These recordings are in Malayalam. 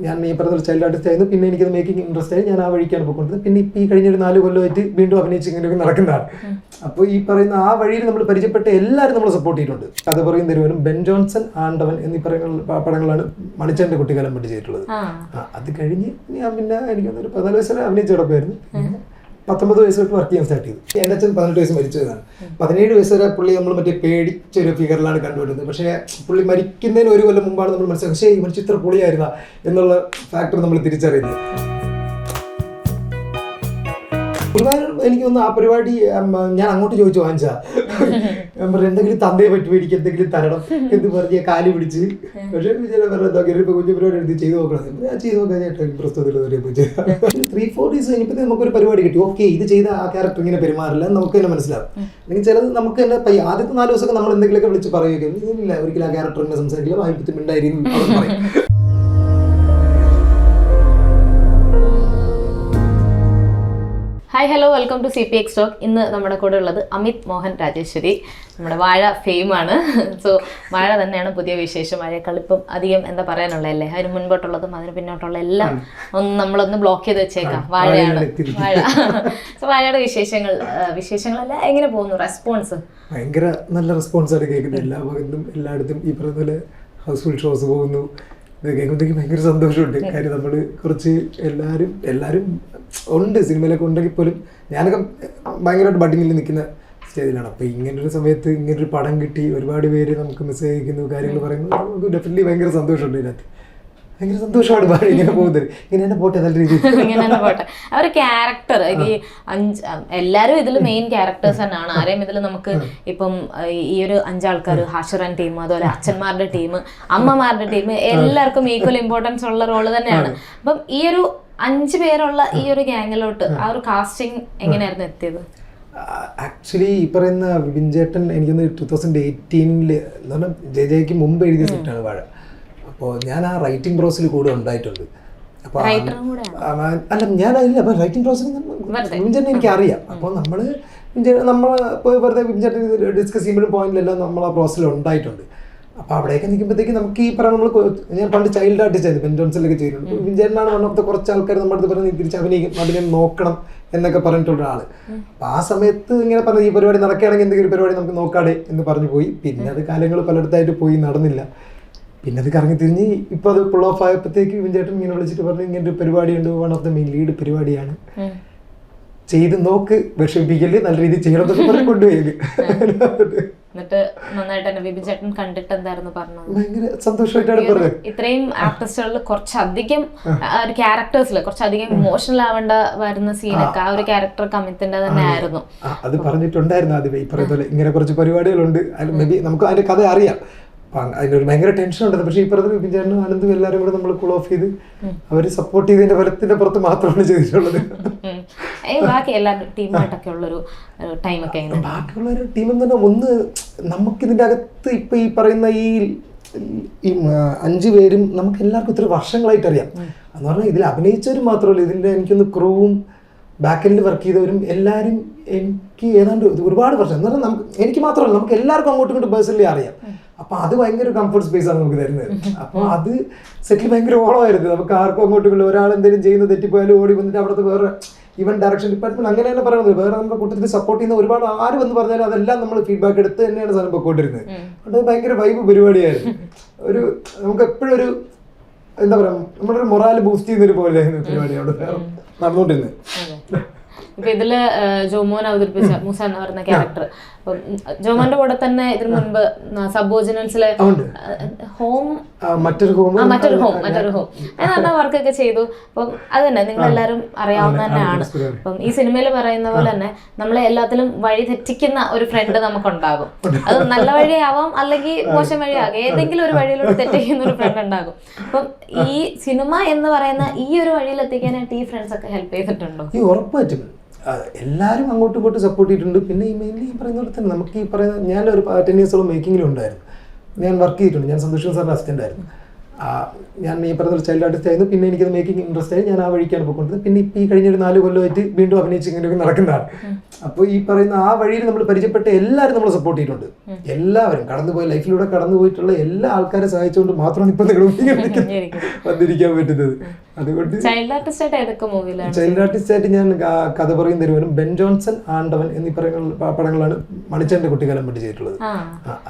ഞാൻ ഈ പറഞ്ഞ ചൈൽഡ് ആർട്ടിസ്റ്റ് ആയിരുന്നു. പിന്നെ എനിക്കത് മേക്കിംഗ് ഇൻട്രസ്റ്റ് ആയി, ഞാൻ ആ വഴിക്കാണ് പോയിക്കൊണ്ടത്. പിന്നെ ഇപ്പം ഈ കഴിഞ്ഞൊരു 4 കൊല്ലമായിട്ട് വീണ്ടും അഭിനയിച്ച് ഇങ്ങനെയൊക്കെ നടക്കുന്നതാണ്. അപ്പോൾ ഈ പറയുന്ന ആ വഴിയിൽ നമ്മൾ പരിചയപ്പെട്ട എല്ലാവരും നമ്മളെ സപ്പോർട്ട് ചെയ്തിട്ടുണ്ട്. കഥ പറയും തരുവനും, ബെൻ ജോൺസൺ, ആണ്ടവൻ എന്നീ പറയുന്ന പടങ്ങളാണ് മണിച്ചേട്ടൻ്റെ കുട്ടിക്കാലം വേണ്ടി ചെയ്തിട്ടുള്ളത്. അത് കഴിഞ്ഞ് ഞാൻ പിന്നെ എനിക്കൊന്നൊരു 14 വയസ്സിൽ അഭിനയിച്ച് കിടക്കുമായിരുന്നു. 19 വയസ്സ് തൊട്ട് വർക്ക് ചെയ്യാൻ സ്റ്റാർട്ട് ചെയ്തു. എൻ്റെ അച്ഛൻ 18 വയസ്സ് മരിച്ചതാണ്. 17 വയസ്സ് വരെ പുള്ളി നമ്മൾ മറ്റേ പേടിച്ചൊരു ഫിഗറിലാണ് കണ്ടുവരുന്നത്. പക്ഷേ പുള്ളി മരിക്കുന്നതിന് 1 കൊല്ലം മുമ്പാണ് നമ്മൾ മനസ്സിലാക്കുന്നത് പക്ഷേ ഈ മനുഷ്യ ഇത്ര പൊളിയായിരുന്ന എന്നുള്ള ഫാക്ടർ നമ്മൾ തിരിച്ചറിയുന്നത്. എനിക്ക് തോന്നുന്നു ആ പരിപാടി ഞാൻ അങ്ങോട്ട് ചോദിച്ചു വാങ്ങിച്ചാ എന്തെങ്കിലും തന്തയെ പറ്റി മേടിക്കും, എന്തെങ്കിലും തരണം എന്ന് പറഞ്ഞ് കാലി പിടിച്ച്. പക്ഷേ കുഞ്ഞു പരിപാടി എടുത്ത് ചെയ്ത് നോക്കണം. ഞാൻ ചെയ്ത് നോക്കാൻ ചേട്ടാ പ്രസ്തുതത്തിൽ 3-4 ഡേയ്സ് കഴിഞ്ഞപ്പോൾ നമുക്കൊരു പരിപാടി കിട്ടി. ഓക്കെ, ഇത് ചെയ്ത ആ ക്യാരക്ടർ ഇങ്ങനെ പെരുമാറില്ല, നമുക്ക് തന്നെ മനസ്സിലാവും. അല്ലെങ്കിൽ ചിലത് നമുക്ക് തന്നെ ആദ്യത്തെ 4 ദിവസമൊക്കെ നമ്മൾ എന്തെങ്കിലുമൊക്കെ വിളിച്ച് പറയുകയും ഇല്ല ഒരിക്കലും ആ ക്യാരക്ടർ ഇങ്ങനെ സംസാരിക്കില്ല, വായിപ്പത്തി മിണ്ടായിരിക്കും പറയും. Hi hello, welcome to CP X Talk. ഇന്ന് നമ്മുടെ കൂടെ ഉള്ളത് അമിത് മോഹൻ രാജേശ്വരി, നമ്മുടെ വാഴ ഫെയിമാണ്. സോ വാഴ തന്നെയാണ് പുതിയ വിശേഷം. വാഴയെക്കളിപ്പം അധികം എന്താ പറയാനുള്ളതല്ലേ, അതിന് മുൻപോട്ടുള്ളതും അതിന് പിന്നോട്ടുള്ള എല്ലാം നമ്മളൊന്ന് ബ്ലോക്ക് ചെയ്ത് വെച്ചേക്കാം. വാഴയാണ് വാഴ. സോ വാഴയുടെ വിശേഷങ്ങളല്ല എങ്ങനെ പോകുന്നു? റെസ്പോൺസ് ഭയങ്കര നല്ല റെസ്പോൺസാണ് കേൾക്കുന്നത്. എല്ലാ ഭാഗത്തും എല്ലായിടത്തും ഈ പറഞ്ഞ പോലെ ഹൗസ്ഫുൾ ഷോസ് പോകുന്നു. ഇത് കേൾക്കുമ്പോഴത്തേക്ക് ഭയങ്കര സന്തോഷമുണ്ട്. കാര്യം നമ്മൾ കുറച്ച് എല്ലാവരും ഉണ്ട് സിനിമയിലൊക്കെ ഉണ്ടെങ്കിൽ പോലും ഞാനൊക്കെ ഭയങ്കരമായിട്ട് ബഡിങ്ങിൽ നിൽക്കുന്ന സ്റ്റേജിലാണ്. അപ്പോൾ ഇങ്ങനൊരു സമയത്ത് ഇങ്ങനൊരു പടം കിട്ടി, ഒരുപാട് പേര് നമുക്ക് മെസ്സേജ് അയക്കുന്നു, കാര്യങ്ങൾ പറയുന്നത് നമുക്ക് ഡെഫിനറ്റ്ലി ഭയങ്കര സന്തോഷമുണ്ട്. ഇതിനകത്ത് ഭയങ്കര സന്തോഷമാണ് പാടി ഇങ്ങനെ പോകുന്നത്. ഇങ്ങനെ തന്നെ പോട്ടെ, നല്ല രീതിയിൽ ഇങ്ങനെ തന്നെ പോട്ടെ. അവർ ക്യാരക്ടർ എല്ലാവരും ഇതിൽ മെയിൻ ക്യാരക്ടേഴ്സ് തന്നെയാണ്. ആരെയും ഇതിൽ നമുക്ക് ഇപ്പം ഈ ഒരു 5 ആൾക്കാർ, ഹാഷറാൻ ടീം, അതുപോലെ അച്ഛന്മാരുടെ ടീം, അമ്മമാരുടെ ടീം, എല്ലാവർക്കും ഈക്വൽ ഇമ്പോർട്ടൻസ് ഉള്ള റോള് തന്നെയാണ്. അപ്പം ഈ ഒരു 5 പേരുള്ള ഈ ഒരു ഗ്യാങ്ങിലോട്ട് ആ ഒരു കാസ്റ്റിംഗ് എങ്ങനെയായിരുന്നു എത്തിയത്? ആക്ച്വലി ഈ പറയുന്ന വിപിൻ ചേട്ടൻ എനിക്കൊന്ന് 2018 എന്ന് പറഞ്ഞാൽ ജയജയ്ക്ക് മുമ്പ് എഴുതിയ സെറ്റാണ് വാഴ. അപ്പോൾ ഞാൻ ആ റൈറ്റിംഗ് പ്രോസസ്സിൽ കൂടെ ഉണ്ടായിട്ടുണ്ട്. അപ്പോൾ അല്ല ഞാനല്ല, അപ്പോൾ റൈറ്റിംഗ് പ്രോസസ്സിൽ വിപിൻ ചേട്ടൻ എനിക്ക് അറിയാം. അപ്പോൾ നമ്മൾ ഇപ്പോൾ വെറുതെ വിപിൻ ചേട്ടൻ ഡിസ്കസ് ചെയ്യുമ്പോഴും പോയിന്റിലെല്ലാം നമ്മൾ ആ പ്രോസസ്സിൽ ഉണ്ടായിട്ടുണ്ട്. അപ്പോൾ അവിടെയൊക്കെ നിൽക്കുമ്പോഴത്തേക്ക് നമുക്ക് ഈ പറഞ്ഞ ഞാൻ പണ്ട് ചൈൽഡ് ആർട്ടിസ്റ്റ് ആയിരുന്നു, ബെൻ ജോൺസണിലൊക്കെ ചെയ്തിട്ടുണ്ട്. വിപിൻ ചേട്ടനാണ് വൺ ഓഫ് ദ കുറച്ച് ആൾക്കാർ നമ്മുടെ അടുത്ത് പറഞ്ഞ് തിരിച്ച് അഭിനയം നോക്കണം എന്നൊക്കെ പറഞ്ഞിട്ടുള്ള ആള്. അപ്പോൾ ആ സമയത്ത് ഇങ്ങനെ പറഞ്ഞ ഈ പരിപാടി നടക്കുകയാണെങ്കിൽ എന്തെങ്കിലും പരിപാടി നമുക്ക് നോക്കാടെ എന്ന് പറഞ്ഞു പോയി. പിന്നെ അത് കാലങ്ങൾ പലയിടത്തായിട്ട് പോയി നടന്നില്ല. പിന്നെ അത് കറങ്ങി തിരിഞ്ഞ് ഇപ്പോൾ അത് ഫുൾ ഓഫ് ആയപ്പോഴത്തേക്ക് വിപിൻ ചേട്ടൻ ഇങ്ങനെ വിളിച്ചിട്ട് പറഞ്ഞു ഇങ്ങനെ ഒരു പരിപാടിയുണ്ട്, one of the main lead പരിപാടിയാണ്, ചെയ്ത് നോക്ക്, വിഷമിപ്പിക്കല്, നല്ല രീതിയിൽ ചെയ്യണമെന്നൊക്കെ പറഞ്ഞ് കൊണ്ടുപോയി. എന്നിട്ട് നന്നായിട്ട് തന്നെ വിപിൻ ചേട്ടൻ കണ്ടിട്ട് എന്തായിരുന്നു പറഞ്ഞത്? ഭയങ്കര സന്തോഷമായിട്ടാണ് പറഞ്ഞത്. ഇത്രയും ആർട്ടിസ്റ്റുകളിൽ കുറച്ചധികം ഒരു ക്യാരക്ടേഴ്സിൽ കുറച്ചധികം ഇമോഷണൽ ആവേണ്ട വരുന്ന സീനൊക്കെ ആ ഒരു ക്യാരക്ടർ അമിത്തിന്റെ തന്നെ ആയിരുന്നു. അത് പറഞ്ഞിട്ടുണ്ടായിരുന്നു ആദ്യമേ. ഈ പറയുന്ന പോലെ ഇങ്ങനെ കുറച്ച് പരിപാടികളുണ്ട്, മേ ബി നമുക്ക് അതിന്റെ കഥ അറിയാം. അതിനൊരു ഭയങ്കര ടെൻഷൻ ഉണ്ടായിരുന്നു. പക്ഷേ ഈ പറഞ്ഞ വിപിൻ ചേട്ടനും ആനന്ദും എല്ലാവരും കൂടെ നമ്മൾ കൂൾ ഓഫ് ചെയ്ത് അവർ സപ്പോർട്ട് ചെയ്തതിന്റെ ഫലത്തിന്റെ പുറത്ത് മാത്രമാണ് ചെയ്തിട്ടുള്ളത്. ബാക്കി എല്ലാ ടീമായിട്ടൊക്കെ ഉള്ളൊരു ടൈമൊക്കെ ബാക്കിയുള്ളൊരു ടീം എന്ന് പറഞ്ഞാൽ ഒന്ന് നമുക്കിതിൻ്റെ അകത്ത് ഇപ്പം ഈ പറയുന്ന ഈ 5 പേരും നമുക്ക് എല്ലാവർക്കും ഇത്ര വർഷങ്ങളായിട്ട് അറിയാം. എന്ന് പറഞ്ഞാൽ ഇതിൽ അഭിനയിച്ചവരും മാത്രമല്ല, ഇതിൻ്റെ എനിക്കൊന്ന് ക്രൂവും ബാക്കെൻഡിൽ വർക്ക് ചെയ്തവരും എല്ലാവരും എനിക്ക് ഏതാണ്ട് ഒരുപാട് വർഷം എന്ന് പറഞ്ഞാൽ എനിക്ക് മാത്രമല്ല നമുക്ക് എല്ലാവർക്കും അങ്ങോട്ടും ഇങ്ങോട്ടും പേഴ്സണലി അറിയാം. അപ്പോൾ അത് ഭയങ്കര കംഫർട്ട് സ്പേസ് ആണ് നമുക്ക് തരുന്നത്. അപ്പോൾ അത് സെറ്റിൽ ഭയങ്കര ഓളമായിരുന്നു. നമുക്ക് ആർക്കും അങ്ങോട്ടും ഇങ്ങോട്ടും ഒരാൾ എന്തെങ്കിലും ചെയ്യുന്നത് തെറ്റിപ്പോയാലും ഓടി വന്നിട്ട് അവിടുത്തെ വേറെ ഈവൻ ഡയറക്ഷൻ ഡിപ്പാർട്ട്മെന്റ് അങ്ങനെ തന്നെ പറയുന്നത്, വേറെ നമ്മുടെ കൂട്ടത്തിൽ സപ്പോർട്ട് ചെയ്യുന്ന ഒരുപാട് ആര് വന്ന് പറഞ്ഞാലും അതെല്ലാം നമ്മൾ ഫീഡ്ബാക്ക് എടുത്ത് തന്നെയാണ് സാധനം പൊക്കോണ്ടിരുന്നത്. അത് ഭയങ്കര വൈബ് പരിപാടിയായിരുന്നു. നമുക്ക് എപ്പോഴും ഒരു എന്താ പറയാ നമ്മുടെ ഒരു മൊറാൽ ബൂസ്റ്റ് ചെയ്യുന്നൊരു പോലെയായിരുന്നു പരിപാടി അവിടെ നടന്നുകൊണ്ടിരുന്നത്. ഇപ്പൊ ഇതില് ജോമോൻ അവതരിപ്പിച്ച മൂസ എന്ന് പറയുന്ന ക്യാരക്ടർ, ജോമോന്റെ കൂടെ തന്നെ ഇതിനു മുൻപ് സബ്ബോർഡിനൻസിലെ ഹോം മറ്റൊരു ഹോം എന്ന് വർക്കൊക്കെ ചെയ്തു. അപ്പം അത് തന്നെ നിങ്ങളെല്ലാരും അറിയാവുന്ന തന്നെയാണ്. അപ്പം ഈ സിനിമയിൽ പറയുന്ന പോലെ തന്നെ നമ്മളെ എല്ലാത്തിലും വഴി തെറ്റിക്കുന്ന ഒരു ഫ്രണ്ട് നമുക്കുണ്ടാകും. അത് നല്ല വഴിയാവാം അല്ലെങ്കിൽ മോശം വഴിയാകും, ഏതെങ്കിലും ഒരു വഴിയിലൂടെ തെറ്റിക്കുന്ന ഒരു ഫ്രണ്ട് ഉണ്ടാകും. അപ്പം ഈ സിനിമ എന്ന് പറയുന്ന ഈ ഒരു വഴിയിൽ എത്തിക്കാനായിട്ട് ഈ ഫ്രണ്ട്സ് ഒക്കെ ഹെൽപ്പ് ചെയ്തിട്ടുണ്ടോ? ഉറപ്പായിട്ടും എല്ലാവരും അങ്ങോട്ടും ഇങ്ങോട്ടും സപ്പോർട്ട് ചെയ്തിട്ടുണ്ട്. പിന്നെ ഈ മെയിൻലി ഈ പറയുന്ന പോലെ തന്നെ നമുക്ക് ഈ പറയുന്ന ഞാനൊരു 10 ഇയേഴ്സോളം മേക്കിങ്ങിലും ഉണ്ടായിരുന്നു. ഞാൻ വർക്ക് ചെയ്തിട്ടുണ്ട്. ഞാൻ സന്തോഷം സാറിൻ്റെ അസിസ്റ്റൻ്റ് ആയിരുന്നു. ഞാൻ ഈ പറഞ്ഞ ചൈൽഡ് ആർട്ടിസ്റ്റ് ആയിരുന്നു. പിന്നെ എനിക്കത് മേക്കിംഗ് ഇൻട്രസ്റ്റ് ആയി, ഞാൻ ആ വഴിക്കാണ് പോയിക്കൊണ്ടത്. പിന്നെ ഇപ്പം ഈ കഴിഞ്ഞൊരു 4 കൊല്ലമായിട്ട് വീണ്ടും അഭിനയിച്ച് ഇങ്ങനെയൊക്കെ നടക്കുന്നതാണ്. അപ്പോൾ ഈ പറയുന്ന ആ വഴിയിൽ നമ്മൾ പരിചയപ്പെട്ട എല്ലാവരും നമ്മളെ സപ്പോർട്ട് ചെയ്തിട്ടുണ്ട്. എല്ലാവരും കടന്നുപോയ ലൈഫിലൂടെ കടന്നു പോയിട്ടുള്ള എല്ലാ ആൾക്കാരെ സഹായിച്ചുകൊണ്ട് മാത്രമാണ് ഇപ്പം നിങ്ങൾ വന്നിരിക്കാൻ പറ്റുന്നത്. അതുകൊണ്ട് ചൈൽഡ് ആർട്ടിസ്റ്റ് ആയിട്ട് ഞാൻ കഥ പറയും തരുവനും, ബെൻ ജോൺസൺ, ആണ്ടവൻ എന്നീ പറയുന്ന പടങ്ങളാണ് മണിച്ചേട്ടൻ്റെ കുട്ടിക്കാലം പറ്റി ചെയ്തിട്ടുള്ളത്.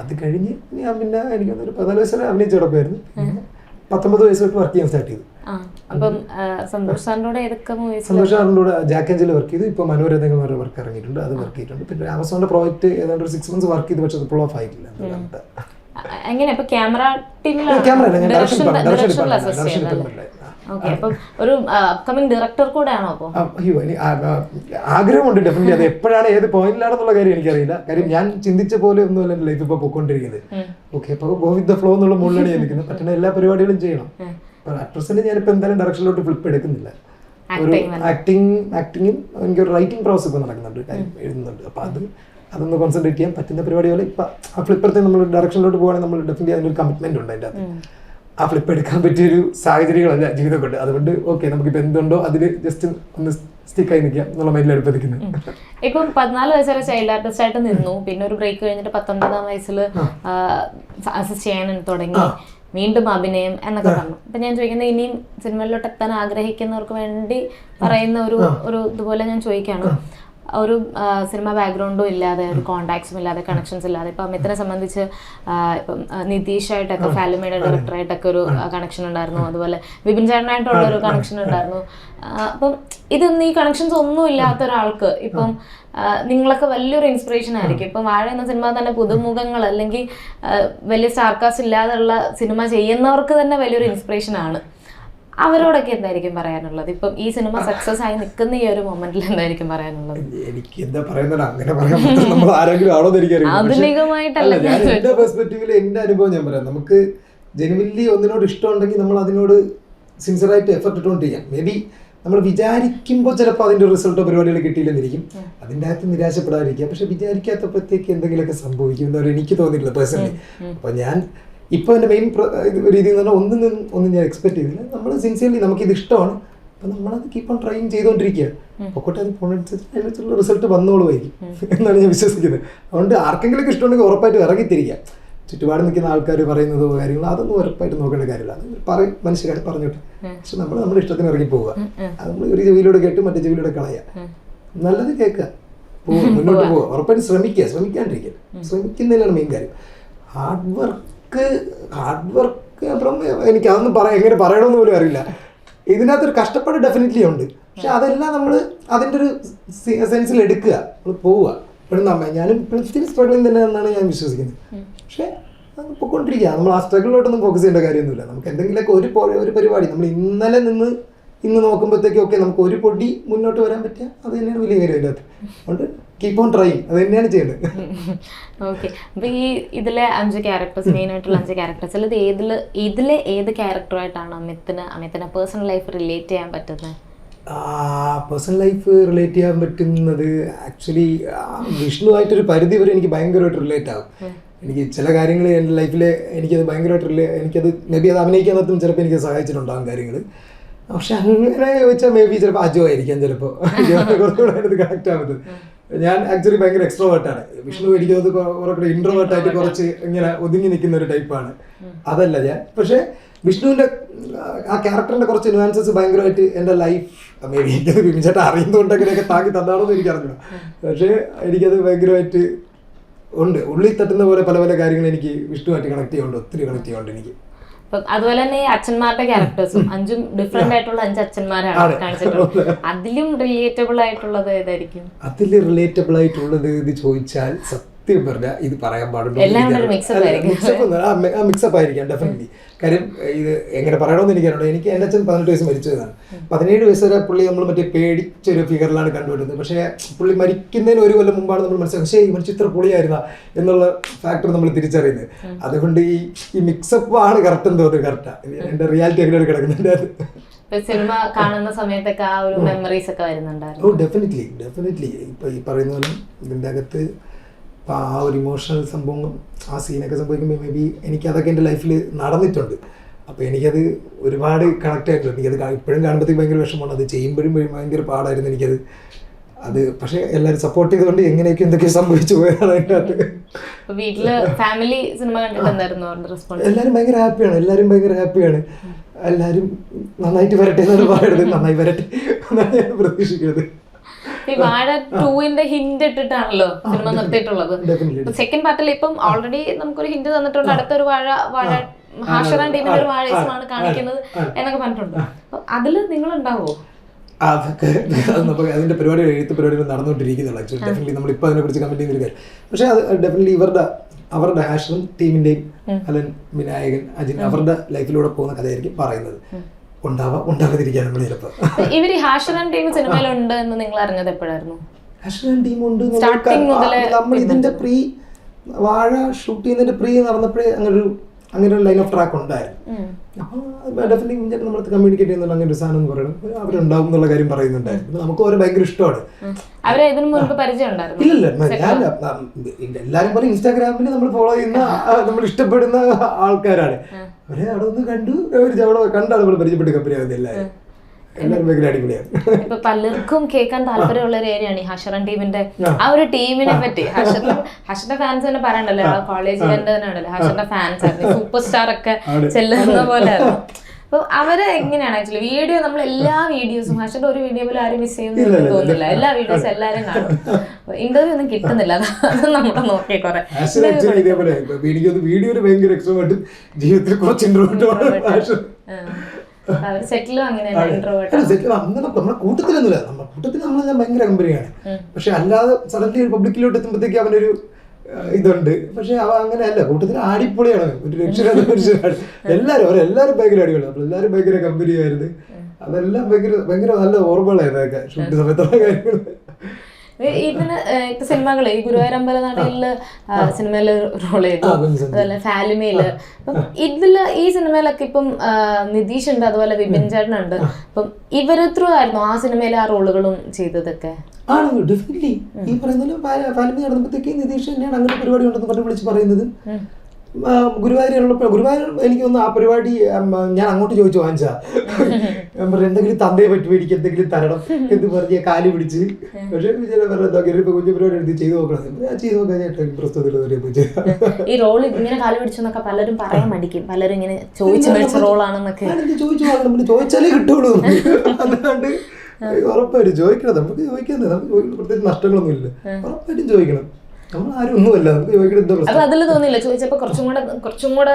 അത് കഴിഞ്ഞ് ഞാൻ പിന്നെ എനിക്ക് 14 വയസ്സ് വരെ അഭിനയിച്ച് കിടക്കുമായിരുന്നു. 19 വയസ്സ് തൊട്ട് വർക്ക് ചെയ്യാൻ സ്റ്റാർട്ട് ചെയ്തു. സന്തോഷ് സാറിനോട് ജാക്ക് ആഞ്ചിൽ വർക്ക് ചെയ്തു. ഇപ്പോൾ മനോരഥങ്ങളുടെ വർക്ക് ഇറങ്ങിയിട്ടുണ്ട്, അത് വർക്ക് ചെയ്തിട്ടുണ്ട്. പിന്നെ ആമസോണിന്റെ പ്രോജക്റ്റ് ഏതാണ്ട് ഒരു 6 months വർക്ക് ചെയ്തു, പക്ഷെ അത് പുൾ ഓഫ് ആയിട്ടില്ല. ആഗ്രഹമുണ്ട് ഡെഫിനറ്റ്ലി. അത് എപ്പോഴാണ് ഏത് പോയിന്റിലാണെന്നുള്ള കാര്യം എനിക്കറിയില്ല. കാര്യം ഞാൻ ചിന്തിച്ച പോലെ ഒന്നുമല്ല എൻ്റെ ലൈഫ് ഇപ്പോൾ പോയിക്കൊണ്ടിരിക്കുന്നത്. ഓക്കെ, അപ്പോൾ ഗോ വിത്ത് ദ ഫ്ലോ എന്നുള്ള മുകളിലാണ് ഞാൻ നിൽക്കുന്നത്. പറ്റുന്ന എല്ലാ പരിപാടികളും ചെയ്യണം. അറ്റ് പ്രസന്റ് ഞാനിപ്പോൾ എന്തായാലും ഡയറക്ഷനിലോട്ട് ഫ്ലിപ്പ് എടുക്കുന്നില്ല. ഒരു ആക്ടിങ്ങും എനിക്കൊരു റൈറ്റിംഗ് പ്രോസസ് ഇപ്പോൾ നടക്കുന്നുണ്ട്, കാര്യം എഴുതുന്നുണ്ട്. അപ്പോൾ അതൊന്ന് കോൺസെൻട്രേറ്റ് ചെയ്യാൻ പറ്റുന്ന പരിപാടികൾ ഇപ്പം ആ ഫ്ലിപ്പറത്തെ നമ്മൾ ഡയറക്ഷനിലോട്ട് പോകുകയാണെങ്കിൽ നമ്മൾ ഡെഫിനറ്റ്ലി അതിനൊരു കമ്മിറ്റ്മെന്റ് ഉണ്ട്. അതിൻ്റെ അകത്ത് ആ ഫ്ലിപ്പ് എടുക്കാൻ പറ്റിയൊരു സാഹചര്യങ്ങളല്ല ജീവിതം കൊണ്ട്. അതുകൊണ്ട് ഓക്കെ, നമുക്കിപ്പോൾ എന്തുണ്ടോ അതിൽ ജസ്റ്റ് ഒന്ന് സ്റ്റിക്കായി നിൽക്കാം എന്നുള്ള മൈൻഡിൽ എടുപ്പിക്കുന്നത്. ഇപ്പം 14 വയസ്സ് വരെ ചൈൽഡ് ആർട്ടിസ്റ്റ് ആയിട്ട് നിന്നു. പിന്നെ ഒരു ബ്രേക്ക് കഴിഞ്ഞിട്ട് 19-ാം വയസ്സിൽ അസിസ്റ്റ് ചെയ്യാൻ തുടങ്ങി. വീണ്ടും അഭിനയം എന്നൊക്കെ പറഞ്ഞു. അപ്പൊ ഞാൻ ചോദിക്കുന്നത്, ഇനിയും സിനിമയിലോട്ട് എത്താൻ ആഗ്രഹിക്കുന്നവർക്ക് വേണ്ടി പറയുന്ന ഒരു ഇതുപോലെ ഞാൻ ചോദിക്കുകയാണ്. ഒരു സിനിമ ബാക്ക്ഗ്രൗണ്ടും ഇല്ലാതെ, ഒരു കോണ്ടാക്ട്സും ഇല്ലാതെ, കണക്ഷൻസ് ഇല്ലാതെ, ഇപ്പം അമിത്തിനെ സംബന്ധിച്ച് ഇപ്പം നിതീഷായിട്ടൊക്കെ, ഫാലിമയുടെ ഡയറക്ടറായിട്ടൊക്കെ ഒരു കണക്ഷൻ ഉണ്ടായിരുന്നു. അതുപോലെ വിപിൻ ചേട്ടനായിട്ടുള്ള ഒരു കണക്ഷൻ ഉണ്ടായിരുന്നു. അപ്പം ഇതൊന്നും, ഈ കണക്ഷൻസ് ഒന്നും ഇല്ലാത്ത ഒരാൾക്ക് ഇപ്പം നിങ്ങളൊക്കെ വലിയൊരു ഇൻസ്പിറേഷൻ ആയിരിക്കും. ഇപ്പം വാഴ എന്ന സിനിമ തന്നെ പുതുമുഖങ്ങൾ അല്ലെങ്കിൽ വലിയ സ്റ്റാർകാസ്റ്റ് ഇല്ലാതെയുള്ള സിനിമ ചെയ്യുന്നവർക്ക് തന്നെ വലിയൊരു ഇൻസ്പിറേഷൻ ആണ്. അവരോടൊക്കെ എന്തായിരിക്കും പറയാനുള്ളത്? ഇപ്പം ഈ സിനിമ സക്സസ് ആയി നിൽക്കുന്ന ഈ ഒരു മൊമെന്റിൽ എന്തായിരിക്കും പറയാനുള്ളത്? എനിക്ക് എന്താ പറയുന്നത്, അങ്ങനെ പറയാൻ നമ്മൾ ആരെങ്കിലും ആണോന്ന് എനിക്കറിയാം. ആധുനികമായിട്ടല്ല, എന്റെ പെർസ്പെക്റ്റീവില് എന്റെ അനുഭവം ഞാൻ പറയാം. നമുക്ക് ജെനുവിൻലി ഒന്നിനോട് ഇഷ്ടമുണ്ടെങ്കിൽ നമ്മൾ അതിനോട് സിൻസിയറായിട്ട് എഫർട്ട് ഇട്ടുകൊണ്ട് ചെയ്യാം. മേ ബി നമ്മൾ വിചാരിക്കുമ്പോൾ ചിലപ്പോൾ അതിൻ്റെ റിസൾട്ടോ പരിപാടികൾ കിട്ടിയില്ലെന്നിരിക്കും. അതിൻ്റെ അകത്ത് നിരാശപ്പെടാതിരിക്കുക. പക്ഷെ വിചാരിക്കാത്തപ്പോഴത്തേക്ക് എന്തെങ്കിലുമൊക്കെ സംഭവിക്കും എന്നൊരു എനിക്ക് തോന്നിയിട്ടില്ല പേഴ്സണലി. അപ്പോൾ ഞാൻ ഇപ്പോൾ എൻ്റെ മെയിൻ രീതി എന്ന് പറഞ്ഞാൽ ഒന്നും ഞാൻ എക്സ്പെക്ട് ചെയ്തില്ല. നമ്മൾ സിൻസിയർലി നമുക്കിത് ഇഷ്ടമാണ്, അപ്പം നമ്മളത് കീപ്പ് ഓൺ ട്രൈ ചെയ്തുകൊണ്ടിരിക്കുക. പൊക്കോട്ടെ, അത് അതിനനുസരിച്ചുള്ള റിസൾട്ട് വന്നോളുമായിരിക്കും എന്നാണ് ഞാൻ വിശ്വസിക്കുന്നത്. അതുകൊണ്ട് ആർക്കെങ്കിലും ഇഷ്ടമുണ്ടെങ്കിൽ ഉറപ്പായിട്ട് ഇറങ്ങിത്തിരിക്കുക. ചുറ്റുപാട് നിൽക്കുന്ന ആൾക്കാർ പറയുന്നതോ കാര്യങ്ങളോ അതൊന്നും ഉറപ്പായിട്ട് നോക്കേണ്ട കാര്യമില്ല. അത് മനുഷ്യരാണ് പറഞ്ഞോട്ടെ. പക്ഷെ നമ്മുടെ ഇഷ്ടത്തിന് ഇറങ്ങി പോവുക. അത് നമ്മൾ ഒരു ചെവിയിലൂടെ കേട്ട് മറ്റേ ചെവിയിലൂടെ കളയുക. നല്ലത് കേൾക്കുക, പോവുക, മുന്നോട്ട് പോവുക. ഉറപ്പായിട്ട് ശ്രമിക്കാണ്ടിരിക്കുക. ശ്രമിക്കുന്നതിലാണ് മെയിൻ കാര്യം. ഹാർഡ് വർക്ക് അപ്പുറം എനിക്ക് അതൊന്നും എങ്ങനെ പറയണമെന്ന് പോലും അറിയില്ല. ഇതിനകത്തൊരു കഷ്ടപ്പാട് ഡെഫിനറ്റ്ലി ഉണ്ട്. പക്ഷെ അതെല്ലാം നമ്മൾ അതിൻ്റെ ഒരു സെൻസിൽ എടുക്കുക, നമ്മൾ പോവുക. ഇപ്പോഴും ഞാനും ഇപ്പോഴും സ്ട്രഗിളിങ് തന്നെ എന്നാണ് ഞാൻ വിശ്വസിക്കുന്നത്. പക്ഷേ അത് പൊയ്ക്കൊണ്ടിരിക്കുക. നമ്മൾ ആ സ്ട്രഗിളിലോട്ടൊന്നും ഫോക്കസ് ചെയ്യേണ്ട കാര്യമൊന്നുമില്ല. നമുക്ക് എന്തെങ്കിലുമൊക്കെ ഒരു പരിപാടി നമ്മൾ ഇന്നലെ നിന്ന് ഇന്ന് നോക്കുമ്പോഴത്തേക്കും ഓക്കെ നമുക്ക് ഒരു പൊടി മുന്നോട്ട് വരാൻ പറ്റുക, അത് തന്നെയാണ് വലിയ കാര്യം അതിനകത്ത്. അതുകൊണ്ട് കീപ്പ് ഓൺ ട്രൈ, അത് തന്നെയാണ് ചെയ്യേണ്ടത്. ഓക്കെ, അപ്പോൾ ഈ ഇതിലെ 5 ക്യാരക്ടേഴ്സ്, മെയിൻ ആയിട്ടുള്ള 5 ക്യാരക്ടേഴ്സിൽ ഇതിലെ ഏത് ക്യാരക്ടറായിട്ടാണ് അമിത്തിനെ പേഴ്സണൽ ലൈഫ് റിലേറ്റ് ചെയ്യാൻ പറ്റുന്നത്? പേഴ്സണൽ ലൈഫ് റിലേറ്റ് ചെയ്യാൻ പറ്റുന്നത് ആക്ച്വലി വിഷ്ണുവായിട്ടൊരു പരിധി വരെ എനിക്ക് ഭയങ്കരമായിട്ട് റിലേറ്റ് ആകും. എനിക്ക് ചില കാര്യങ്ങൾ എൻ്റെ ലൈഫിൽ എനിക്കത് ഭയങ്കരമായിട്ട് എനിക്കത് മേ ബി അത് അഭിനയിക്കാൻ നിർത്തും ചിലപ്പോൾ എനിക്ക് സഹായിച്ചിട്ടുണ്ടാകും കാര്യങ്ങൾ. പക്ഷെ അങ്ങനെ ചോദിച്ചാൽ മേ ബി ചിലപ്പോൾ അജോ ആയിരിക്കാം, ചിലപ്പോൾ കുറച്ചുകൂടെ അത് കണക്ട് ആവുന്നത്. ഞാൻ ആക്ച്വലി ഭയങ്കര എക്സ്ട്രോവേർട്ടാണ്. വിഷ്ണു എനിക്കത് കുറേ ഇൻട്രോവേർട്ടായിട്ട് കുറച്ച് ഇങ്ങനെ ഒതുങ്ങി നിൽക്കുന്ന ഒരു ടൈപ്പാണ്. അതല്ല ഞാൻ. പക്ഷേ വിഷ്ണുവിൻ്റെ ആ ക്യാരക്ടറിൻ്റെ കുറച്ച് ന്യൂആൻസസ് ഭയങ്കരമായിട്ട് എൻ്റെ ലൈഫ് മേ ബി എനിക്കത് വിമിച്ചേട്ട അറിയുന്നതുകൊണ്ട് അങ്ങനെയൊക്കെ താങ്ങി തന്നാണോ എന്ന് എനിക്കറിഞ്ഞു. പക്ഷേ എനിക്കത് ഭയങ്കരമായിട്ട് ഉണ്ട്, ഉള്ളിൽ തട്ടുന്ന പോലെ പല പല കാര്യങ്ങൾ എനിക്ക് വിഷ്ണുവായിട്ട് കണക്ട് ചെയ്യുന്നുണ്ട്, ഒത്തിരി കണക്ട് ചെയ്യുന്നുണ്ട് എനിക്ക്. അതുപോലെ തന്നെ ഈ അച്ഛന്മാരുടെ ക്യാരക്ടേഴ്സും 5 ഡിഫറെന്റ് ആയിട്ടുള്ള 5 അച്ഛന്മാരാണ് കാണിച്ചിട്ടുള്ളത്. അതിലും റിലേറ്റബിൾ ആയിട്ടുള്ളത് ഏതായിരിക്കും? അതിൽ റിലേറ്റബിൾ ആയിട്ടുള്ളത് ഇത് ചോദിച്ചാൽ സത്യം പറഞ്ഞാൽ ഇത് പറയാൻ പാടുള്ളൂ. മിക്സപ്പ് ആയിരിക്കാം ഡെഫിനറ്റ്ലി. കാര്യം ഇത് എങ്ങനെ പറയണമെന്ന് എനിക്കറിയണം. എനിക്ക് എൻ്റെ അച്ഛൻ 18 വയസ്സ് മരിച്ചതാണ്. 17 വയസ്സ് വരെ പുള്ളി നമ്മൾ മറ്റേ പേടിച്ചൊരു ഫിഗറിലാണ് കണ്ടുവരുന്നത്. പക്ഷേ പുള്ളി മരിക്കുന്നതിന് 1 കൊല്ലം മുമ്പാണ് നമ്മൾ മനസ്സിലാക്കുന്നത് പക്ഷേ ഈ മനുഷ്യ ഇത്ര പൊളിയായിരുന്ന എന്നുള്ള ഫാക്ടർ നമ്മൾ തിരിച്ചറിയുന്നത്. അതുകൊണ്ട് ഈ മിക്സപ്പ് ആണ് കറക്റ്റ് എന്ന് തോന്നുന്നത്. കറക്റ്റാണ് എൻ്റെ റിയാലിറ്റി എങ്ങനെയാണ് കിടക്കുന്നത്. സിനിമ കാണുന്ന സമയത്തൊക്കെ ആ ഒരു മെമ്മറീസ് ഒക്കെ വരുന്നുണ്ടായിരുന്നു. ഓ ഡെഫിനറ്റ്ലി. ഇപ്പൊ ഈ പറയുന്ന പോലെ ഇതിൻ്റെ അകത്ത് ഇപ്പം ആ ഒരു ഇമോഷണൽ സംഭവം, ആ സീനൊക്കെ സംഭവിക്കുമ്പോൾ മേ ബി എനിക്ക് അതൊക്കെ എൻ്റെ ലൈഫിൽ നടന്നിട്ടുണ്ട്. അപ്പോൾ എനിക്കത് ഒരുപാട് കണക്ട് ആയിട്ടുണ്ട്. എനിക്കത് ഇപ്പോഴും കാണുമ്പോഴത്തേക്ക് ഭയങ്കര വിഷമമാണ്, അത് ചെയ്യുമ്പോഴും ഭയങ്കര പാടായിരുന്നു എനിക്കത്. അത് പക്ഷേ എല്ലാവരും സപ്പോർട്ട് ചെയ്തുകൊണ്ട് എങ്ങനെയൊക്കെ എന്തൊക്കെ സംഭവിച്ചു പോയതാണ് അതിൻ്റെ അകത്ത്. വീട്ടില് ഫാമിലി സിനിമ കണ്ടിട്ടുണ്ടായിരുന്നു റെസ്പോൺസ്? എല്ലാവരും ഭയങ്കര ഹാപ്പിയാണ്, എല്ലാവരും നന്നായിട്ട് വരട്ടെ എന്നാണ് പറയുന്നത്. നന്നായി വരട്ടെ എന്നാണ് ഞാൻ പ്രതീക്ഷിക്കുന്നത്. ഈ വാഴ 2ന്റെ ഹിന്റ് ഇട്ടിട്ടാണല്ലോ സിനിമ നിർത്തിയിട്ടുള്ളത്. സെക്കൻഡ് പാർട്ടിൽ ഇപ്പം ഓൾറെഡി നമുക്കൊരു ഹിന്റ് തന്നിട്ടുണ്ട്, അടുത്തൊരു വാഴ ഹാഷറാൻ ടീമിന്റെ ഒരു വാഴമാണ് കാണിക്കുന്നത് എന്നൊക്കെ പറഞ്ഞിട്ടുണ്ട്. അപ്പൊ അതില് നിങ്ങൾ ഉണ്ടാവോ? അതൊക്കെ നമുക്ക് അതിന്റെ പരിപാടി എഴുത്ത് പരിപാടികൾ നടന്നുകൊണ്ടിരിക്കുന്നുള്ളൂ. ആക്ച്വലി ഡെഫിനറ്റ്ലി നമ്മളിപ്പോൾ അതിനെക്കുറിച്ച് കമന്റ് ചെയ്യുന്ന ഒരു കാര്യം. പക്ഷേ അത് ഡെഫിനറ്റ്ലി അവരുടെ ഹാഷറും ടീമിന്റെയും അലൻ, വിനായകൻ, അജിൻ അവരുടെ ലൈഫിലൂടെ പോകുന്ന കഥയായിരിക്കും പറയുന്നത്. ഉണ്ടാവാതിരിക്കാൻ നമ്മൾ ചിലപ്പോൾ. ഇവര് ഹാഷറാൻ ടീം സിനിമയിലുണ്ട് എന്ന് നിങ്ങൾ അറിഞ്ഞത് എപ്പോഴായിരുന്നു? ഹാഷറാൻ ടീം ഉണ്ട് നമ്മൾ ഇതിന്റെ വാഴ ഷൂട്ട് ചെയ്യുന്നതിന്റെ നടന്നപ്പോഴേ അങ്ങനെ ഒരു ലൈൻ ഓഫ് ട്രാക്ക് ഉണ്ടായിരുന്നു. അപ്പോൾ ഡെഫിനറ്റ്ലി നമ്മൾ കമ്മ്യൂണിക്കേറ്റ് ചെയ്യുന്നുള്ള അങ്ങനെ ഒരു സാധനം എന്ന് പറയുന്നത് അവരുണ്ടാവും എന്നുള്ള കാര്യം പറയുന്നുണ്ടായിരുന്നു. നമുക്ക് ഓരോ ഭയങ്കര ഇഷ്ടമാണ്. ഇല്ലല്ല, ഞാൻ എല്ലാവരും പോലെ ഇൻസ്റ്റാഗ്രാമിൽ നമ്മൾ ഫോളോ ചെയ്യുന്ന നമ്മൾ ഇഷ്ടപ്പെടുന്ന ആൾക്കാരാണ്. അവരെ അവിടെ ഒന്ന് കണ്ടു കണ്ടാണ് നമ്മൾ പരിചയപ്പെട്ട് കമ്പനി ആകുന്നത്. എല്ലാവരും ഭയങ്കര അടിപൊളിയാണ്. ഇപ്പൊ പലർക്കും കേൾക്കാൻ താല്പര്യമുള്ള ഒരു ഏരിയയാണ് ഈ ഹഷറൻ ടീമിന്റെ ആ ഒരു ടീമിനെ പറ്റി. ഹഷറിന്റെ ഫാൻസ് തന്നെ പറയണ്ടല്ലോ, കോളേജിൽ തന്നെയാണല്ലോ ഹഷറിന്റെ ഫാൻസ് ആയിരുന്നു, സൂപ്പർ സ്റ്റാർ ഒക്കെ ചെല്ലുന്ന പോലെ ആയിരുന്നു. അപ്പൊ അവര് എങ്ങനെയാണ് ആക്ച്വലി വീഡിയോ, നമ്മൾ എല്ലാ വീഡിയോസും ഹഷറിന്റെ ഒരു വീഡിയോ പോലും ആരും മിസ് ചെയ്യുന്നു തോന്നുന്നില്ല. എല്ലാ വീഡിയോസും എല്ലാരും കാണും. ഇന്റർവ്യൂ ഒന്നും കിട്ടുന്നില്ല, അത് നമ്മൾ നോക്കിയേ കുറെ. വീഡിയോയിൽ ഭയങ്കര എക്സ്ട്രോവേർട്ടും ജീവിതത്തിൽ കുറച്ച് ഇൻട്രോവേർട്ടും. നമ്മുടെ കൂട്ടത്തിലൊന്നുമില്ല, നമ്മുടെ കൂട്ടത്തിൽ നമ്മളെല്ലാം ഭയങ്കര കമ്പനിയാണ്. പക്ഷെ അല്ലാതെ സഡൻലി ഒരു പബ്ലിക്കിലോട്ട് എത്തുമ്പോഴത്തേക്ക് അവനൊരു ഇതുണ്ട്. പക്ഷെ അവ അങ്ങനെയല്ല, കൂട്ടത്തിൽ ആടിപ്പൊളിയാണ്, ഒരു രക്ഷകരാണ്. എല്ലാവരും ഭയങ്കര അടിപൊളിയാണ്. അപ്പോൾ എല്ലാവരും ഭയങ്കര കമ്പനിയായിരുന്നു. അതെല്ലാം ഭയങ്കര നല്ല ഓർമ്മകളായിരുന്നു അതൊക്കെ ഷൂട്ട് സമയത്തുള്ള കാര്യങ്ങൾ. ഇതിന് ഇപ്പൊ സിനിമകള് ഈ ഗുരുവായൂർ അമ്പലനടയില് സിനിമയില് റോൾ ചെയ്തു, അതുപോലെ ഫാലിമയില്. അപ്പം ഇതില് ഈ സിനിമയിലൊക്കെ ഇപ്പം നിതീഷ് ഉണ്ട്, അതുപോലെ വിപിൻ ചേട്ടനുണ്ട്. അപ്പം ഇവര് ത്രൂ ആയിരുന്നു ആ സിനിമയിലെ ആ റോളുകളും ചെയ്തതൊക്കെ? ആണ് ഡെഫിനറ്റ്ലി. ഈ പറയുന്ന ഫാലിമി നടന്നപ്പോഴത്തേക്ക് നിതീഷ് തന്നെയാണ് അങ്ങനെ പരിപാടി ഉണ്ടെന്ന് പറഞ്ഞ് വിളിച്ച് പറയുന്നത്. ഗുരുവായൂരുള്ളപ്പോൾ എനിക്ക് തോന്നുന്നു ആ പരിപാടി ഞാൻ അങ്ങോട്ട് ചോദിച്ചു വാങ്ങിച്ചാ, ഞാൻ പറഞ്ഞു എന്തെങ്കിലും തന്തയെ പറ്റി എനിക്ക് എന്തെങ്കിലും തരണം എന്ന് പറഞ്ഞ് കാല് പിടിച്ച്. പക്ഷേ കുഞ്ഞു പരിപാടി എടുത്ത് ചെയ്ത് നോക്കണം, ഞാൻ ചെയ്ത് നോക്കാൻ ചേട്ടാ പ്രസ്തുതത്തിൽ. ഈ റോൾ ഇങ്ങനെ കാല് പിടിച്ചെന്നൊക്കെ പലരും പറയാൻ മടിക്കും, പലരും ഇങ്ങനെ ചോദിച്ചു റോളാണെന്നൊക്കെ. ചോദിച്ചു നമ്മൾ ചോദിച്ചാലേ കിട്ടുള്ളൂ, അല്ലാണ്ട് ഉറപ്പായിട്ടും ചോദിക്കണം. നമുക്ക് ചോദിക്കുന്നത്, നമുക്ക് പ്രത്യേകിച്ച് നഷ്ടങ്ങളൊന്നും ഇല്ല, ഉറപ്പായിട്ടും ചോദിക്കണം. അതില് തോന്നില്ല ചോദിച്ചപ്പോ കുറച്ചും കൂടെ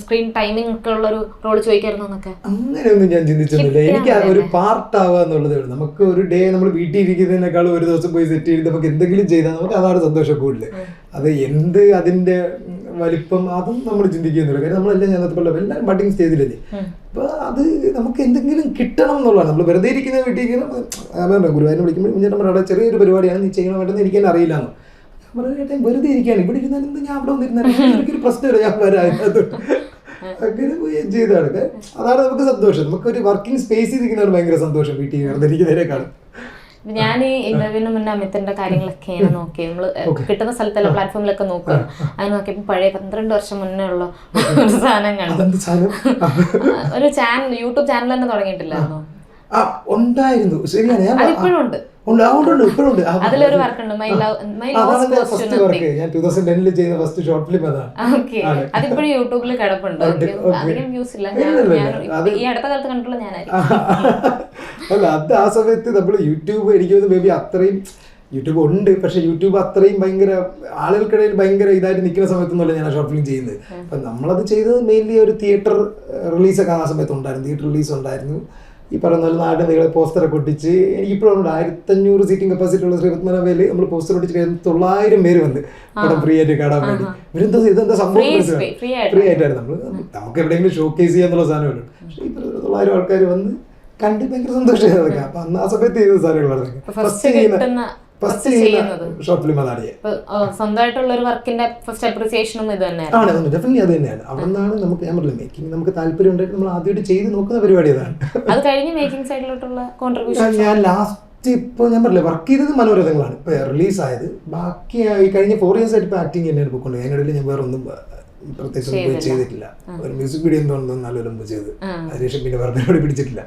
സ്ക്രീൻ ടൈമിംഗ് ഒക്കെ ഉള്ള ഒരു റോള് ചോദിക്കായിരുന്നു എന്നൊക്കെ? അങ്ങനെയൊന്നും ഞാൻ ചിന്തിച്ചൊന്നുമില്ല. എനിക്ക് ഒരു പാർട്ട് ആവുക എന്നുള്ളതേ ഉള്ളൂ. നമുക്ക് ഒരു ഡേ നമ്മൾ വീട്ടിൽ ഇരിക്കുന്നതിനേക്കാളും ഒരു ദിവസം പോയി സെറ്റ് ചെയ്ത് നമുക്ക് എന്തെങ്കിലും ചെയ്താൽ നമുക്ക് അതാണ് സന്തോഷം കൂടുതൽ. അത് അതിന്റെ വലിപ്പം അതൊന്നും നമ്മൾ ചിന്തിക്കുന്നില്ല. കാര്യം നമ്മളെല്ലാം ഞാൻ എല്ലാവരും ബഡിങ് സ്റ്റേജിലല്ലേ. അപ്പൊ അത് നമുക്ക് എന്തെങ്കിലും കിട്ടണം എന്നുള്ളതാണ്. നമ്മൾ വെറുതെ ഇരിക്കുന്ന വീട്ടിൽ ഗുരുവായൂരിനെ വിളിക്കുമ്പോൾ നമ്മുടെ ചെറിയൊരു പരിപാടിയാണ്, നീ ചെയ്യണം വേണ്ടെന്ന് എനിക്കെന്നെ അറിയില്ലാന്നോ. ഞാൻ വെറുതെ ഇരിക്കുകയാണ്, ഇവിടെ ഇരുന്നാലും ഞാൻ അവിടെ വന്നിരുന്നാലും എനിക്കൊരു പ്രശ്നമില്ല, ഞാൻ വരാം. അങ്ങനെ പോയി ചെയ്താണ്. അതാണ് നമുക്ക് സന്തോഷം. നമുക്കൊരു വർക്കിംഗ് സ്പേസിൽ ഇരിക്കുന്നതാണ് ഭയങ്കര സന്തോഷം, വീട്ടിൽ നടന്നിരിക്കുന്നതിനേക്കാളും. ഞാൻ ഈ ഇന്റർവ്യൂവിന് മുന്നേ അമിത്തിന്റെ കാര്യങ്ങളൊക്കെയാണ് നോക്കി, നമ്മള് കിട്ടുന്ന സ്ഥലത്തുള്ള പ്ലാറ്റ്ഫോമിലൊക്കെ നോക്കുക. അത് നോക്കിയപ്പോ പഴയ 12 വർഷം മുന്നേ ഉള്ള ഒരു സാധനം കണ്ടു. ഒരു ചാനൽ, യൂട്യൂബ് ചാനൽ തന്നെ തുടങ്ങിയിട്ടില്ലായിരുന്നോ? ഉണ്ടായിരുന്നു, ശരിയാണ്. അതിപ്പോഴും ഉണ്ട്. അതിലൊരു വർക്ക് ഉണ്ട്, ഞാൻ 2010 ചെയ്യുന്ന ഫസ്റ്റ് ഷോർട്ട് ഫിലിം അതാണ്. അതിപ്പോഴും യൂട്യൂബിൽ കിടപ്പുണ്ട്, അധികം വ്യൂസ് ഇല്ല. ഈ അടുത്ത കാലത്ത് കണ്ടിട്ടുള്ള ഞാനായിരിക്കും. അല്ല, അത് ആ സമയത്ത് നമ്മൾ യൂട്യൂബ് എനിക്ക് മേ ബി അത്രയും യൂട്യൂബ് ഉണ്ട്, പക്ഷെ യൂട്യൂബ് അത്രയും ഭയങ്കര ആളുകൾക്കിടയിൽ ഭയങ്കര ഇതായിട്ട് നിൽക്കുന്ന സമയത്തൊന്നുമല്ല ഞാൻ ആ ഷോർട്ട് ഫിലിം ചെയ്യുന്നത്. അപ്പം നമ്മളത് ചെയ്തത് മെയിൻലി ഒരു തിയേറ്റർ റിലീസൊക്കെ ആ സമയത്ത് ഉണ്ടായിരുന്നു, തിയേറ്റർ റിലീസ് ഉണ്ടായിരുന്നു. ഈ പറയുന്ന പോലെ നാട് നീളെ പോസ്റ്ററൊക്കെ ഒട്ടിച്ച്, എനിക്കിപ്പോഴും ഉണ്ട് 1500 സീറ്റിംഗ് കപ്പാസിറ്റി ഉള്ള ശ്രീപത്മനാഭയിൽ നമ്മൾ പോസ്റ്റർ ഒട്ടിച്ച് 900 പേര് വന്ന് പടം ഫ്രീ ആയിട്ട് കാണാൻ വേണ്ടി. ഇതെന്താ സംഭവം, ഫ്രീ ആയിട്ടായിരുന്നു. നമുക്ക് എവിടെയെങ്കിലും ഷോ കേസ് ചെയ്യാന്നുള്ള സാധനമല്ലോ. പക്ഷേ ഈ 900 ആൾക്കാർ വന്ന് കണ്ട് ഭയങ്കര സന്തോഷമായി അതൊക്കെ. അപ്പൊ അന്ന് ആ സമയത്ത് ചെയ്ത സാധനങ്ങളാണ് ഫസ്റ്റ് ഷോർട്ട് ഫിലിം. അതാണ് സ്വന്തമായിട്ടുള്ള ഒരു വർക്കിന്റെ ഫസ്റ്റ് അപ്രിസിയേഷനും ഇത് തന്നെയാണ്. ആണ്, ഡെഫിനറ്റ്ലി അത് തന്നെയാണ്. അവിടെ നിന്നാണ് നമുക്ക് ഞാൻ പറഞ്ഞില്ല, മേക്കിംഗ് നമുക്ക് താല്പര്യം ഉണ്ടായിട്ട് നമ്മൾ ആദ്യമായിട്ട് ചെയ്ത് നോക്കുന്ന പരിപാടി അതാണ്. അത് കഴിഞ്ഞ് മേക്കിംഗ് സൈഡിലോട്ടുള്ള കോൺട്രിബ്യൂഷൻ ഞാൻ ലാസ്റ്റ് ഇപ്പോൾ ഞാൻ പറഞ്ഞില്ല വർക്ക് ചെയ്തത് മനോരഥങ്ങളാണ് ഇപ്പോൾ റിലീസായത്. ബാക്കി ഈ കഴിഞ്ഞ 4 years ആയിട്ട് ഇപ്പോൾ ആക്ടിങ് തന്നെയാണ് പോയിക്കൊണ്ട്. അതിനിടയിൽ ഞാൻ വേറെ ഒന്നും പ്രത്യേകിച്ച് പോയി ചെയ്തിട്ടില്ല. ഒരു മ്യൂസിക് വീഡിയോ തോന്നുന്നു നല്ലൊരു മുമ്പ് ചെയ്ത്, അതിനുശേഷം പിന്നെ വെറുതെ പിടിച്ചിട്ടില്ല.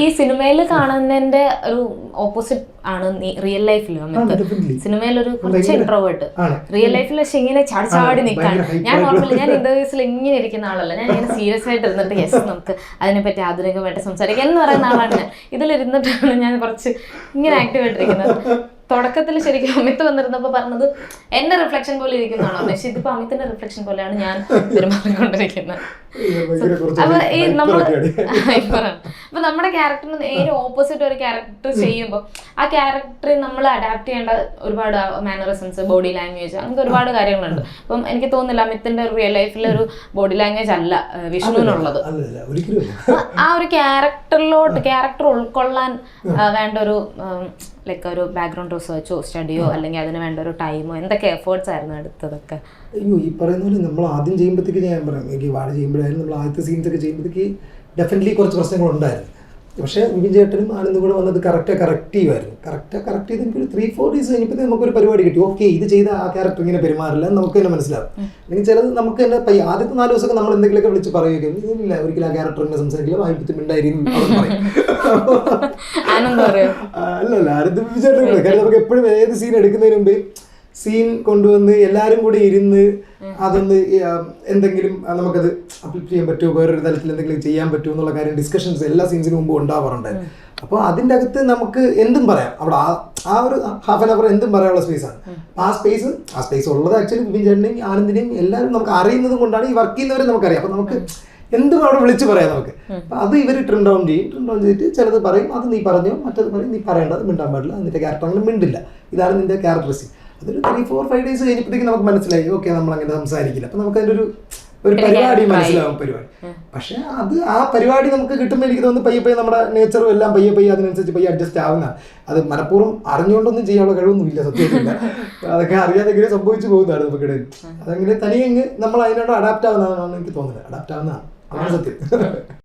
ഈ സിനിമയിൽ കാണുന്നതിന്റെ ഒരു ഓപ്പോസിറ്റ് ആണ് റിയൽ ലൈഫിൽ. സിനിമയിൽ ഒരു കുറച്ച് ഇൻട്രോവേർട്ട്, റിയൽ ലൈഫിൽ പക്ഷെ ഇങ്ങനെ ചാടി നിൽക്കാൻ. ഞാൻ നോർമലി ഞാൻ ഇന്റർവ്യൂസിൽ ഇങ്ങനെ ഇരിക്കുന്ന ആളല്ല, ഞാൻ ഇങ്ങനെ സീരിയസ് ആയിട്ട് ഇരുന്നിട്ട് യെസ് നമുക്ക് അതിനെപ്പറ്റി ആധുനികമായിട്ട് സംസാരിക്കാം എന്ന് പറയുന്ന ആളാണ് ഞാൻ. ഇതിലിരുന്നിട്ടാണ് ഞാൻ കുറച്ച് ഇങ്ങനെ ആക്റ്റീവ് ആയിട്ടിരിക്കുന്നത്. തുടക്കത്തിൽ ശരിക്കും അമിത് വന്നിരുന്നപ്പോൾ പറഞ്ഞത് എന്റെ റിഫ്ലക്ഷൻ പോലെ ഇരിക്കുന്നതാണോ, പക്ഷെ ഇതിപ്പോ അമിത്തിന്റെ റിഫ്ലക്ഷൻ പോലെയാണ് ഞാൻ പെരുമാറിക്കൊണ്ടിരിക്കുന്നത്. അപ്പൊ ഈ അപ്പൊ നമ്മുടെ ക്യാരക്ടറിന് നേരെ ഓപ്പോസിറ്റ് ഒരു ക്യാരക്ടർ ചെയ്യുമ്പോൾ ആ ക്യാരക്ടറെ നമ്മൾ അഡാപ്റ്റ് ചെയ്യേണ്ട ഒരുപാട് മാനറിസംസ്, ബോഡി ലാംഗ്വേജ്, അങ്ങനത്തെ ഒരുപാട് കാര്യങ്ങളുണ്ട്. അപ്പം എനിക്ക് തോന്നുന്നില്ല അമിത്തിന്റെ റിയൽ ലൈഫിലെ ഒരു ബോഡി ലാംഗ്വേജ് അല്ല വിഷ്ണുവിനുള്ളത്. ആ ഒരു ക്യാരക്ടർ ഉൾക്കൊള്ളാൻ വേണ്ട ഒരു ലൈക്ക് ഒരു ബാക്ക്ഗ്രൗണ്ട് റിസർച്ചോ സ്റ്റഡിയോ അല്ലെങ്കിൽ അതിന് വേണ്ട ഒരു ടൈമോ എന്തൊക്കെ എഫേർട്സ് ആയിരുന്നു എടുത്തതൊക്കെ? അയ്യോ, ഈ പറയുന്ന പോലെ നമ്മൾ ആദ്യം ചെയ്യുമ്പോഴത്തേക്ക് ഞാൻ പറയാം, എനിക്ക് വാഴ ചെയ്യുമ്പോഴായാലും നമ്മൾ ആദ്യത്തെ സീൻസ് ഒക്കെ ചെയ്യുമ്പോഴത്തേക്ക് ഡെഫിനറ്റ്ലി കുറച്ച് പ്രശ്നങ്ങളുണ്ടായിരുന്നു. പക്ഷേ വിപിൻ ചേട്ടനും ആനന്ദും കൂടെ വന്നത് കറക്റ്റ് ചെയ്യുമായിരുന്നു. കറക്റ്റ് ചെയ്ത് എനിക്കൊരു 3-4 days കഴിഞ്ഞപ്പോൾ നമുക്കൊരു പരിപാടി കിട്ടി. ഓക്കെ, ഇത് ചെയ്ത ആ ക്യാരക്ടർ ഇങ്ങനെ പെരുമാറില്ല നമുക്ക് തന്നെ മനസ്സിലാവും. അല്ലെങ്കിൽ ചിലത് നമുക്ക് തന്നെ ആദ്യത്തെ 4 ദിവസമൊക്കെ നമ്മൾ എന്തെങ്കിലുമൊക്കെ വിളിച്ച് പറയുകയും ഇല്ല ഒരിക്കലും ആ ക്യാരക്ടർ ഇങ്ങനെ സംസാരിക്കില്ല, വായ്പത്തി മിണ്ടായിരിക്കും അല്ലല്ല ആനന്ദും വിപിൻ ചേട്ടനും കൂടെ. കാര്യം നമുക്ക് എപ്പോഴും ഏത് സീൻ എടുക്കുന്നതിന് മുമ്പ് സീൻ കൊണ്ടുവന്ന് എല്ലാവരും കൂടി ഇരുന്ന് അതൊന്ന് എന്തെങ്കിലും നമുക്കത് അപ്ലിറ്റ് ചെയ്യാൻ പറ്റുമോ, വേറൊരു തലത്തിൽ എന്തെങ്കിലും ചെയ്യാൻ പറ്റുമോ എന്നുള്ള കാര്യം ഡിസ്കഷൻസ് എല്ലാ സീൻസിന് മുമ്പ് ഉണ്ടാവാറുണ്ടായിരുന്നു. അപ്പോൾ അതിൻ്റെ അകത്ത് നമുക്ക് എന്തും പറയാം. അവിടെ ആ ഒരു ഹാഫ് ആൻ അവർ എന്തും പറയാനുള്ള സ്പേസാണ്. ആ സ്പേസ് ഉള്ളത് ആക്ച്വലി വിപിൻ ചേട്ടനെയും ആനന്ദിനെയും എല്ലാവരും നമുക്ക് അറിയുന്നത് കൊണ്ടാണ്. ഈ വർക്ക് ചെയ്യുന്നവരെ നമുക്കറിയാം. അപ്പോൾ നമുക്ക് എന്തും അവിടെ വിളിച്ച് പറയാം നമുക്ക്. അപ്പം അത് ഇവർ ട്രിം ഡൗൺ ചെയ്തിട്ട് ചിലത് പറയും, അത് നീ പറഞ്ഞോ, മറ്റത് പറയും നീ പറയേണ്ടത് മിണ്ടാൻ പാടില്ല, നിന്റെ ക്യാരക്ടർ അങ്ങനെ മിണ്ടില്ല, ഇതാണ് നിന്റെ ക്യാരക്ടറിസ്റ്റിക്. അതൊരു 3-4-5 days കഴിഞ്ഞപ്പോഴത്തേക്ക് നമുക്ക് മനസ്സിലായി ഓക്കെ നമ്മൾ അങ്ങനെ സംസാരിക്കില്ല. അപ്പം നമുക്ക് അതിൻ്റെ ഒരു പരിപാടി മനസ്സിലാവും പരിപാടി. പക്ഷെ ആ പരിപാടി നമുക്ക് കിട്ടുമ്പോൾ എനിക്ക് തോന്നുന്നു പയ്യെ നമ്മുടെ നേച്ചറും എല്ലാം പയ്യെ അതിനനുസരിച്ച് അഡ്ജസ്റ്റ് ആവുന്നതാണ്. അത് മനഃപൂർവ്വം അറിഞ്ഞുകൊണ്ടൊന്നും ചെയ്യാനുള്ള കഴിവൊന്നും ഇല്ല, സത്യമില്ല. അതൊക്കെ അറിയാതെ എങ്ങനെ സംഭവിച്ചു പോകുന്നതാണ് നമുക്കിടയിൽ. അതങ്ങനെ തനിയെ നമ്മൾ അതിനോട് അഡാപ്റ്റ് ആവുന്നതാണെന്ന് എനിക്ക് തോന്നുന്നത്. അഡാപ്റ്റ് ആവുന്നതാണ്, അതാണ് സത്യം.